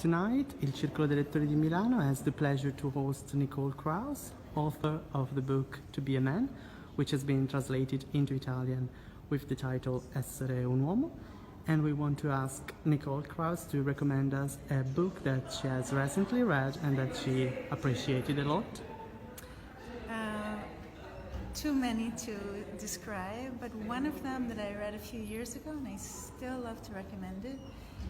Tonight, il Circolo dei Lettori di Milano has the pleasure to host Nicole Krauss, author of the book To Be a Man, which has been translated into Italian with the title Essere, un uomo. And we want to ask Nicole Krauss to recommend us a book that she has recently read and that she appreciated a lot. Too many to describe, but one of them that I read a few years ago and I still love to recommend it.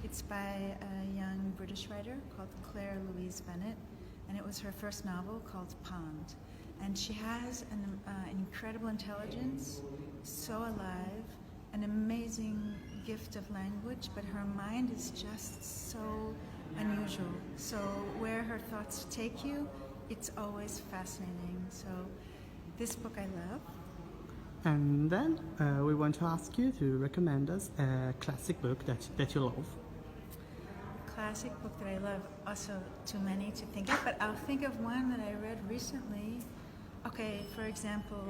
It's by a young British writer called Claire Louise Bennett, and it was her first novel called Pond. And she has an incredible intelligence, so alive, an amazing gift of language, but her mind is just so unusual. So where her thoughts take you, it's always fascinating. So this book I love. And then we want to ask you to recommend us a classic book that you love. Classic book that I love, also too many to think of, but I'll think of one that I read recently. Okay, for example,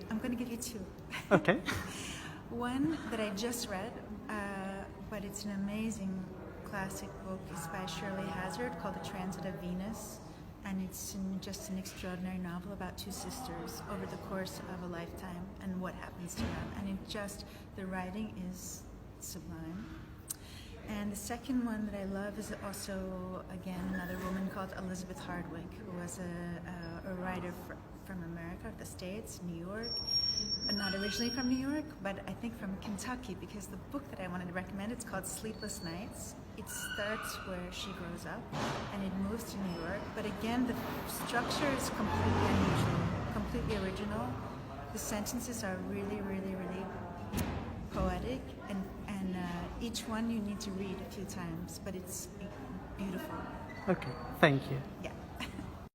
I'm going to give you two. Okay. One that I just read, but it's an amazing classic book, is by Shirley Hazard called The Transit of Venus, and it's just an extraordinary novel about two sisters over the course of a lifetime and what happens to them, and the writing is sublime. And the second one that I love is also, again, another woman called Elizabeth Hardwick, who was a writer from America, the States, New York. Not originally from New York, but I think from Kentucky, because the book that I wanted to recommend, it's called Sleepless Nights. It starts where she grows up, and it moves to New York. But again, the structure is completely unusual, completely original. The sentences are really, really, really poetic, and each one you need to read a few times, but it's beautiful. Okay, thank you. Yeah.